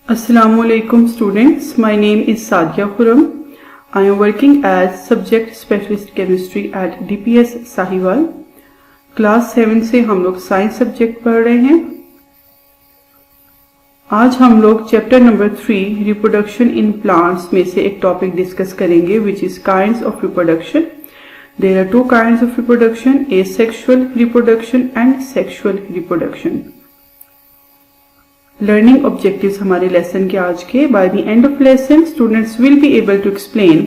Assalamualaikum students, my name is Sadia Khurram. I am working as Subject Specialist Chemistry at DPS Sahiwal. Class 7 से हम लोग science subject पढ़ रहे हैं. आज हम लोग chapter number 3 reproduction in plants में से एक टॉपिक डिस्कस करेंगे which is kinds of reproduction. There are two kinds of reproduction, asexual reproduction and sexual reproduction. Learning objectives हमारे लेसन के आज के. By the end of lesson students will be able to explain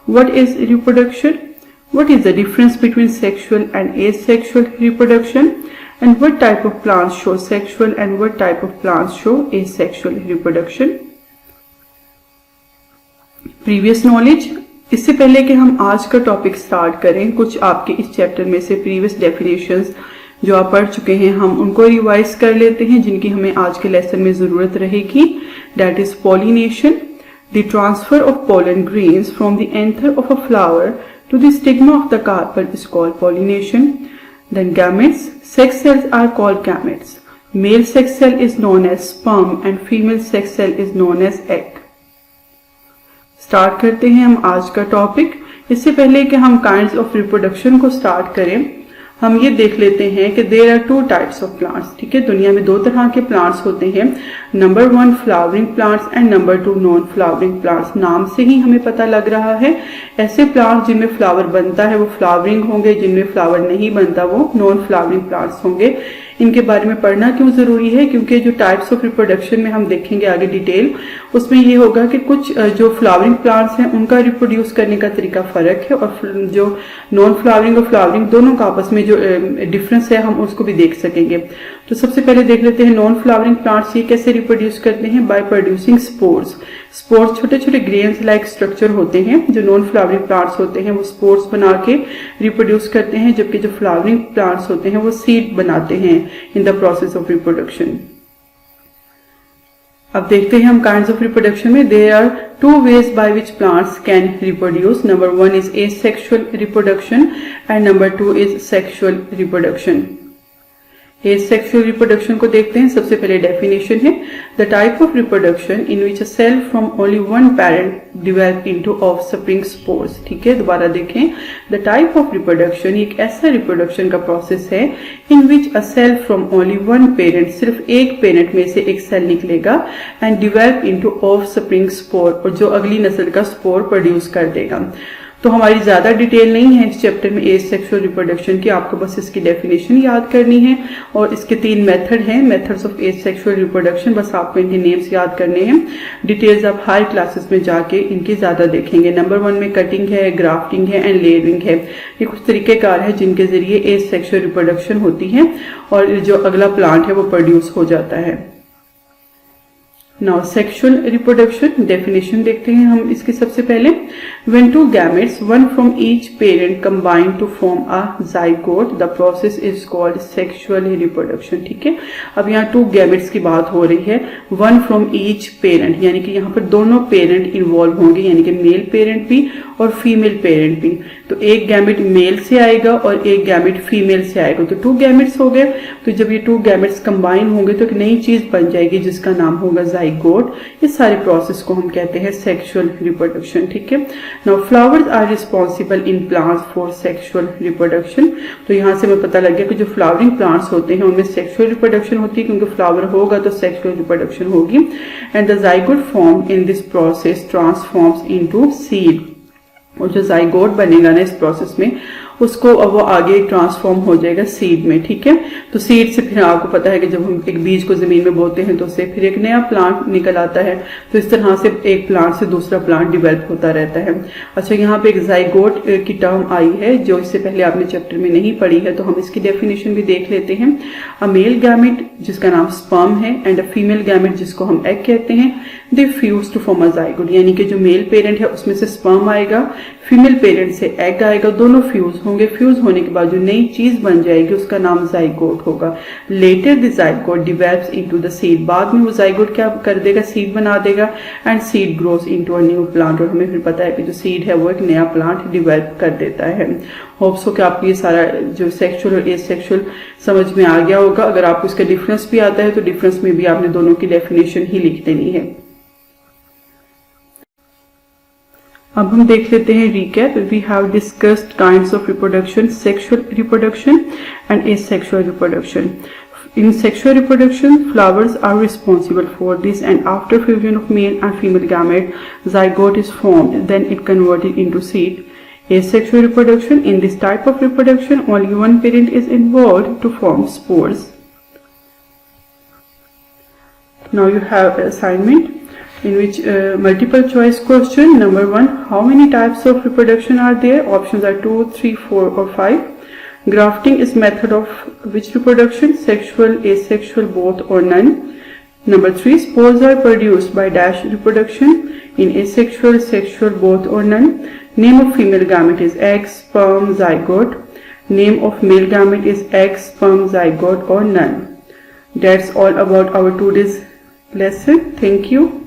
what is reproduction, what is the difference between sexual and asexual reproduction, and what type of plants show sexual and what type of plants show asexual reproduction. Previous knowledge. इससे पहले कि हम आज का topic start करें, कुछ आपके इस चैप्टर में से प्रीवियस डेफिनेशंस जो आप पढ़ चुके हैं हम उनको रिवाइज कर लेते हैं, जिनकी हमें आज के लेसन में जरूरत रहेगी. That is pollination, the transfer of pollen grains from the anther of a flower to the stigma of the carpel is called pollination. Then gametes. Sex cells are called gametes. Male sex cell is known as sperm and female sex cell is known as egg. Start करते हैं हम आज का topic. इससे पहले कि हम kinds of reproduction को स्टार्ट करें, हम ये देख लेते हैं कि there are two types of plants. ठीक है, दुनिया में दो तरह के प्लांट्स होते हैं. Number 1 flowering plants and number 2 non flowering plants. नाम से ही हमें पता लग रहा है ऐसे प्लांट्स जिनमें फ्लावर बनता है वो फ्लावरिंग होंगे, जिनमें फ्लावर नहीं बनता वो नॉन फ्लावरिंग प्लांट्स होंगे. इनके बारे में पढ़ना क्यों जरूरी है? क्योंकि जो टाइप्स ऑफ रिप्रोडक्शन में हम देखेंगे आगे डिटेल, उसमें ये होगा कि कुछ जो फ्लावरिंग प्लांट्स हैं उनका रिप्रोड्यूस करने का तरीका फर्क है, और जो नॉन फ्लावरिंग और फ्लावरिंग दोनों का आपस में जो डिफरेंस है हम उसको भी देख सकेंगे. तो सबसे पहले देख लेते हैं नॉन फ्लावरिंग प्लांट्स ये कैसे रिप्रोड्यूस करते हैं. By producing spores. स्पोर्स छोटे छोटे ग्रेन्स लाइक स्ट्रक्चर होते हैं. जो नॉन फ्लावरिंग प्लांट्स होते हैं वो स्पोर्स बना के रिप्रोड्यूस करते हैं, जबकि जो फ्लावरिंग प्लांट्स होते हैं वो सीड बनाते हैं in the process of reproduction. अब देखते हैं हम काइंड्स ऑफ रिप्रोडक्शन में. There are two ways by which plants can reproduce. Number 1 is asexual reproduction and number 2 is sexual reproduction. Asexual reproduction को देखते हैं. सबसे पहले डेफिनेशन है the type of reproduction in which a cell from only one parent develop into offspring spores. ठीक है, दोबारा देखें. द टाइप ऑफ रिप्रोडक्शन एक ऐसा रिप्रोडक्शन का प्रोसेस है in which a cell from only one parent, सिर्फ एक पेरेंट में से एक सेल निकलेगा, and develop into offspring spore, और जो अगली नस्ल का स्पोर प्रोड्यूस कर देगा. तो हमारी ज्यादा डिटेल नहीं है इस चैप्टर में एसेक्सुअल रिप्रोडक्शन की, आपको बस इसकी डेफिनेशन याद करनी है, और इसके 3 मेथड हैं, मेथड्स ऑफ एसेक्सुअल रिप्रोडक्शन. बस आपको इनके नेम्स याद करने हैं. डिटेल्स आप हायर क्लासेस में जाके इनकी ज्यादा देखेंगे. नंबर 1 में कटिंग है, ग्राफ्टिंग है एंड लेयरिंग है. ये कुछ तरीकेकार है जिनके जरिए एसेक्सुअल रिप्रोडक्शन होती है और जो अगला प्लांट है वो प्रोड्यूस हो जाता है. नाउ सेक्सुअल रिप्रोडक्शन डेफिनेशन देखते हैं हम इसके. सबसे पहले when two gametes, one from each parent, combine to form a zygote, the process is called sexual reproduction. ठीक है, अब यहाँ 2 gametes की बात हो रही है. one from each parent यानी कि यहाँ पर दोनों पेरेंट इन्वॉल्व होंगे, यानी कि मेल पेरेंट भी और फीमेल पेरेंट भी. तो एक गैमेट मेल से आएगा और एक गैमेट फीमेल से आएगा, तो 2 गैमेट्स हो गए. तो जब ये 2 गैमेट्स कंबाइन होंगे तो एक नई चीज बन जाएगी जिसका नाम होगा जाइगोट. इस सारे प्रोसेस को हम कहते हैं सेक्सुअल रिप्रोडक्शन. ठीक है. Now flowers are responsible in plants for sexual reproduction. तो यहाँ से हमें पता लग गया कि जो फ्लावरिंग प्लांट्स होते हैं उनमें सेक्सुअल रिप्रोडक्शन होती है, क्योंकि फ्लावर होगा तो सेक्सुअल रिप्रोडक्शन होगी. And the zygote form in this process transforms into seed. और जो जाइगोट बनेगा ना इस प्रोसेस में, उसको अब वो आगे ट्रांसफॉर्म हो जाएगा सीड में. ठीक है, तो सीड से फिर आपको पता है कि जब हम एक बीज को जमीन में बोते हैं तो उससे फिर एक नया प्लांट निकल आता है. तो इस तरह से एक प्लांट से दूसरा प्लांट डिवेल्प होता रहता है. अच्छा, यहाँ पे एक जाइगोट की टर्म आई है जो इससे पहले आपने चैप्टर में नहीं पढ़ी है, तो हम इसकी डेफिनेशन भी देख लेते हैं. अ मेल गैमेट जिसका नाम स्पर्म है एंड अ फीमेल गैमेट जिसको हम एग कहते हैं, they fuse to form a zygote. यानी कि जो मेल पेरेंट है उसमें से स्पर्म आएगा, फीमेल पेरेंट से एग आएगा, दोनों फ्यूज होंगे, फ्यूज होने के बाद जो नई चीज बन जाएगी उसका नाम जाइगोट होगा। Later the zygote develops into the seed, बाद में वो जाइगोट क्या कर देगा, सीड बना देगा, and seed grows into a new plant, और हमें फिर पता है कि जो सीड है वो एक नया प्लांट डिवेल्प कर देता है। होप्स हो कि आपको ये सारा जो सेक्सुअल और एसेक्सुअल समझ में आ गया होगा। अगर आपको इसका डिफरेंस भी आता है तो डिफरेंस में भी आपने दोनों की डेफिनेशन ही लिख देनी है। अब हम देख लेते हैं recap. We have discussed kinds of reproduction, sexual reproduction and asexual reproduction. In sexual reproduction, flowers are responsible for this, and after fusion of male and female gamete, zygote is formed, then it converted into seed. Asexual reproduction, in this type of reproduction, only one parent is involved to form spores. Now you have an assignment in which multiple choice question. Number 1, how many types of reproduction are there? Options are 2, 3, 4 or 5. Grafting is method of which reproduction? Sexual, asexual, both or none. Number 3, spores are produced by dash reproduction in asexual, sexual, both or none. Name of female gamete is egg, sperm, zygote. Name of male gamete is egg, sperm, zygote or none. That's all about our today's lesson. Thank you.